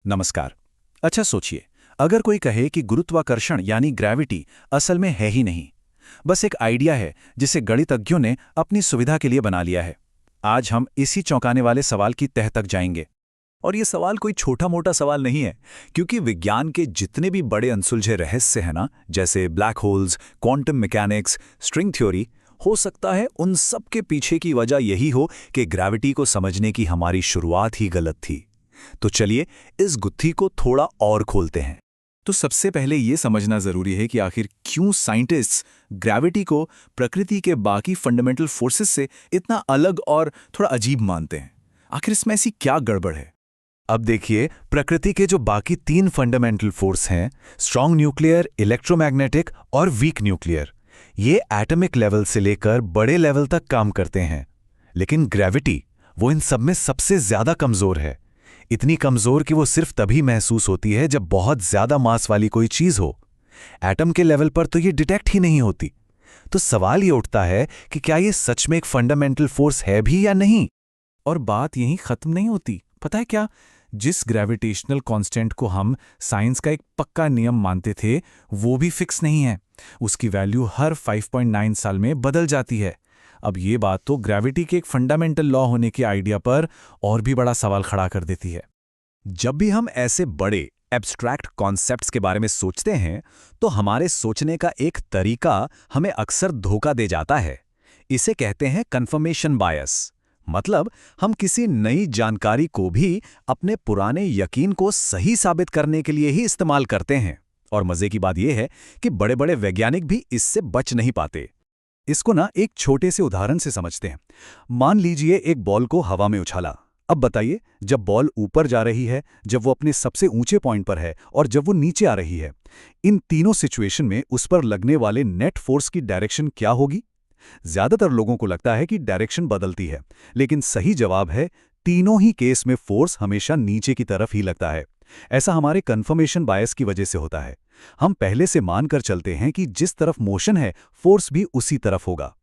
नमस्कार। अच्छा सोचिए, अगर कोई कहे कि गुरुत्वाकर्षण यानी ग्रेविटी असल में है ही नहीं, बस एक आइडिया है जिसे गणितज्ञों ने अपनी सुविधा के लिए बना लिया है। आज हम इसी चौंकाने वाले सवाल की तह तक जाएंगे। और ये सवाल कोई छोटा मोटा सवाल नहीं है, क्योंकि विज्ञान के जितने भी बड़े अनसुलझे रहस्य हैं ना, जैसे black holes, quantum mechanics, string theory, हो सकता है उन सब के पीछे की वजह यही हो कि ग्रेविटी को समझने की हमारी शुरुआत ही गलत थी। तो चलिए इस गुत्थी को थोड़ा और खोलते हैं। तो सबसे पहले ये समझना जरूरी है कि आखिर क्यों साइंटिस्ट्स ग्रेविटी को प्रकृति के बाकी फंडामेंटल फोर्सेस से इतना अलग और थोड़ा अजीब मानते हैं। आखिर इसमें ऐसी क्या गड़बड़ है? अब देखिए, प्रकृति के जो बाकी 3 फंडामेंटल फोर्स हैं, स्ट्रॉन्ग न्यूक्लियर, इलेक्ट्रोमैग्नेटिक और वीक न्यूक्लियर, ये एटॉमिक लेवल से लेकर बड़े लेवल तक काम करते हैं। लेकिन ग्रेविटी वो इन सब में सबसे ज्यादा कमजोर है। इतनी कमजोर कि वो सिर्फ तभी महसूस होती है जब बहुत ज्यादा मास वाली कोई चीज हो। एटम के लेवल पर तो ये डिटेक्ट ही नहीं होती। तो सवाल ये उठता है कि क्या ये सच में एक फंडामेंटल फोर्स है भी या नहीं। और बात यहीं खत्म नहीं होती। पता है क्या? जिस ग्रेविटेशनल कांस्टेंट को हम साइंस का एक पक्का नियम मानते थे, वो भी फिक्स नहीं है। उसकी वैल्यू हर 5.9 साल में बदल जाती है। अब ये बात तो ग्रेविटी के एक फंडामेंटल लॉ होने के आइडिया पर और भी बड़ा सवाल खड़ा कर देती है। जब भी हम ऐसे बड़े एब्स्ट्रैक्ट कॉन्सेप्ट्स के बारे में सोचते हैं, तो हमारे सोचने का एक तरीका हमें अक्सर धोखा दे जाता है। इसे कहते हैं कन्फर्मेशन बायस। मतलब हम किसी नई जानकारी को भी अपने पुराने यकीन को सही साबित करने के लिए ही इस्तेमाल करते हैं। और मजे की बात यह है कि बड़े बड़े वैज्ञानिक भी इससे बच नहीं पाते। इसको ना एक छोटे से उदाहरण से समझते हैं। मान लीजिए एक बॉल को हवा में उछाला। अब बताइए, जब बॉल ऊपर जा रही है, जब वो अपने सबसे ऊंचे पॉइंट पर है और जब वो नीचे आ रही है, इन तीनों सिचुएशन में उस पर लगने वाले नेट फोर्स की डायरेक्शन क्या होगी? ज्यादातर लोगों को लगता है कि डायरेक्शन बदलती है, लेकिन सही जवाब है तीनों ही केस में फोर्स हमेशा नीचे की तरफ ही लगता है। ऐसा हमारे कन्फर्मेशन बायस की वजह से होता है। हम पहले से मानकर चलते हैं कि जिस तरफ मोशन है, फोर्स भी उसी तरफ होगा।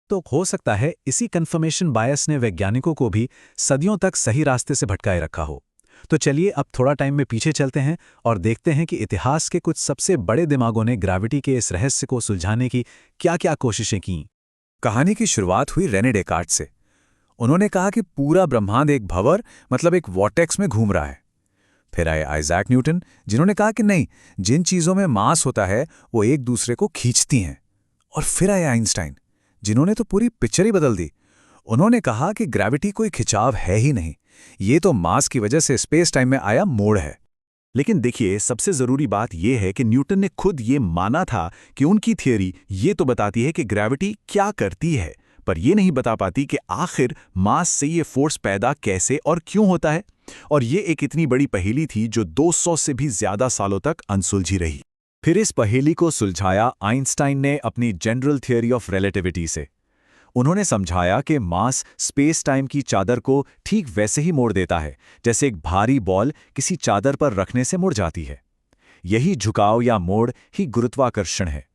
तो हो सकता है इसी कन्फर्मेशन बायस ने वैज्ञानिकों को भी सदियों तक सही रास्ते से भटकाए रखा हो। तो चलिए अब थोड़ा टाइम में पीछे चलते हैं और देखते हैं कि इतिहास के कुछ सबसे बड़े दिमागों ने ग्रेविटी के इस रहस्य को सुलझाने की क्या-क्या कोशिशें की। कहानी की शुरुआत हुई रेने डेकार्ट से। उन्होंने कहा कि पूरा ब्रह्मांड एक भंवर, मतलब एक वॉर्टेक्स में घूम रहा है। फिर आए आइजैक न्यूटन, जिन्होंने कहा कि नहीं, जिन चीजों में मास होता है वो एक दूसरे को खींचती हैं। और फिर आए आइंस्टाइन, जिन्होंने तो पूरी पिक्चर ही बदल दी। उन्होंने कहा कि ग्रेविटी कोई खिंचाव है ही नहीं, ये तो मास की वजह से स्पेस टाइम में आया मोड़ है। लेकिन देखिए, सबसे जरूरी बात यह है कि न्यूटन ने खुद ये माना था कि उनकी थियरी ये तो बताती है कि ग्रेविटी क्या करती है, पर यह नहीं बता पाती कि आखिर मास से ये फोर्स पैदा कैसे और क्यों होता है। और ये एक इतनी बड़ी पहेली थी जो 200 से भी ज्यादा सालों तक अनसुलझी रही। फिर इस पहेली को सुलझाया आइंस्टाइन ने अपनी जनरल थियरी ऑफ रिलेटिविटी से। उन्होंने समझाया कि मास स्पेस टाइम की चादर को ठीक वैसे ही मोड़ देता है जैसे एक भारी बॉल किसी चादर पर रखने से मुड़ जाती है। यही झुकाव या मोड़ ही गुरुत्वाकर्षण है।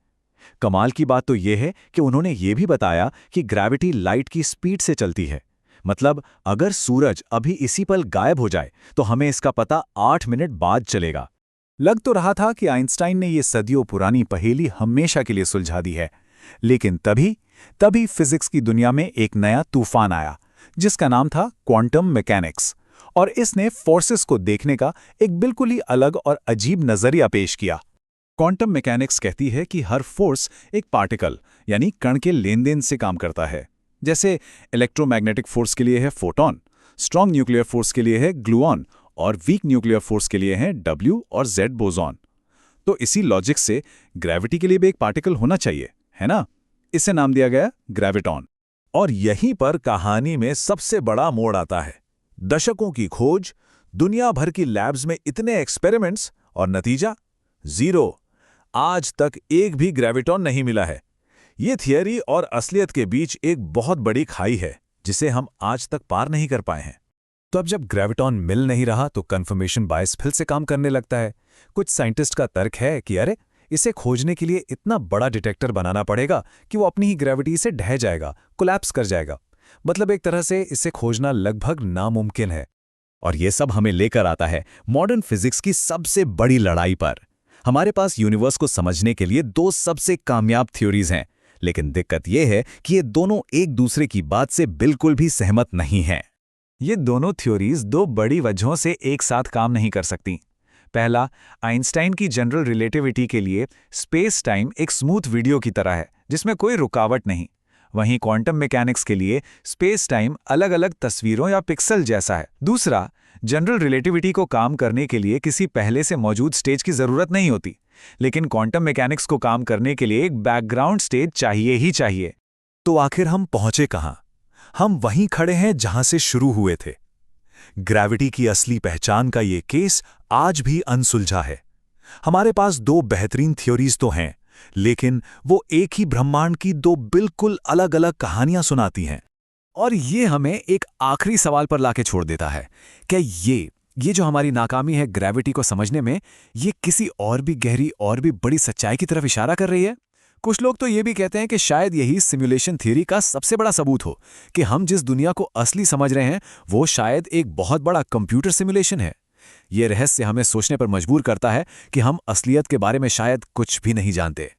कमाल की बात तो यह है कि उन्होंने ये भी बताया कि ग्रेविटी लाइट की स्पीड से चलती है। मतलब अगर सूरज अभी इसी पल गायब हो जाए तो हमें इसका पता 8 मिनट बाद चलेगा। लग तो रहा था कि आइंस्टाइन ने ये सदियों पुरानी पहेली हमेशा के लिए सुलझा दी है, लेकिन तभी फिजिक्स की दुनिया में एक नया तूफान आया, जिसका नाम था क्वांटम मैकेनिक्स। और इसने फोर्सेस को देखने का एक बिल्कुल ही अलग और अजीब नजरिया पेश किया। क्वांटम मैकेनिक्स कहती है कि हर फोर्स एक पार्टिकल यानी कण के लेनदेन से काम करता है। जैसे इलेक्ट्रोमैग्नेटिक फोर्स के लिए है फोटॉन, स्ट्रॉन्ग न्यूक्लियर फोर्स के लिए है ग्लूऑन, और वीक न्यूक्लियर फोर्स के लिए हैं W और Z बोसॉन। तो इसी लॉजिक से ग्रेविटी के लिए भी एक पार्टिकल होना चाहिए, है ना? इसे नाम दिया गया ग्रेविटॉन। और यहीं पर कहानी में सबसे बड़ा मोड़ आता है। दशकों की खोज, दुनिया भर की लैब्स में इतने एक्सपेरिमेंट्स, और नतीजा 0। आज तक एक भी ग्रेविटॉन नहीं मिला है। ये थियरी और असलियत के बीच एक बहुत बड़ी खाई है, जिसे हम आज तक पार नहीं कर पाए हैं। तो अब जब ग्रेविटॉन मिल नहीं रहा तो कन्फर्मेशन बायस फिर से काम करने लगता है। कुछ साइंटिस्ट का तर्क है कि अरे, इसे खोजने के लिए इतना बड़ा डिटेक्टर बनाना पड़ेगा कि वो अपनी ही ग्रेविटी से ढह जाएगा, कोलैप्स कर जाएगा। मतलब एक तरह से इसे खोजना लगभग नामुमकिन है। और ये सब हमें लेकर आता है मॉडर्न फिजिक्स की सबसे बड़ी लड़ाई पर। हमारे पास यूनिवर्स को समझने के लिए दो सबसे कामयाब थ्योरीज हैं, लेकिन दिक्कत यह है कि ये दोनों एक दूसरे की बात से बिल्कुल भी सहमत नहीं हैं। ये दोनों थ्योरीज दो बड़ी वजहों से एक साथ काम नहीं कर सकती। पहला, आइंस्टाइन की जनरल रिलेटिविटी के लिए स्पेस टाइम एक स्मूथ वीडियो की तरह है जिसमें कोई रुकावट नहीं। वहीं क्वांटम मैकेनिक्स के लिए स्पेस टाइम अलग अलग तस्वीरों या पिक्सल जैसा है। दूसरा, जनरल रिलेटिविटी को काम करने के लिए किसी पहले से मौजूद स्टेज की जरूरत नहीं होती, लेकिन क्वांटम मैकेनिक्स को काम करने के लिए एक बैकग्राउंड स्टेज चाहिए ही चाहिए। तो आखिर हम पहुंचे कहां? हम वहीं खड़े हैं जहां से शुरू हुए थे। ग्रेविटी की असली पहचान का ये केस आज भी अनसुलझा है। हमारे पास दो बेहतरीन थ्योरीज तो हैं, लेकिन वो एक ही ब्रह्मांड की दो बिल्कुल अलग अलग कहानियां सुनाती हैं। और ये हमें एक आखिरी सवाल पर लाके छोड़ देता है। क्या ये जो हमारी नाकामी है ग्रेविटी को समझने में, ये किसी और भी गहरी और भी बड़ी सच्चाई की तरफ इशारा कर रही है? कुछ लोग तो ये भी कहते हैं कि शायद यही सिमुलेशन थ्योरी का सबसे बड़ा सबूत हो कि हम जिस दुनिया को असली समझ रहे हैं वो शायद एक बहुत बड़ा कंप्यूटर सिमुलेशन है। ये रहस्य हमें सोचने पर मजबूर करता है कि हम असलियत के बारे में शायद कुछ भी नहीं जानते।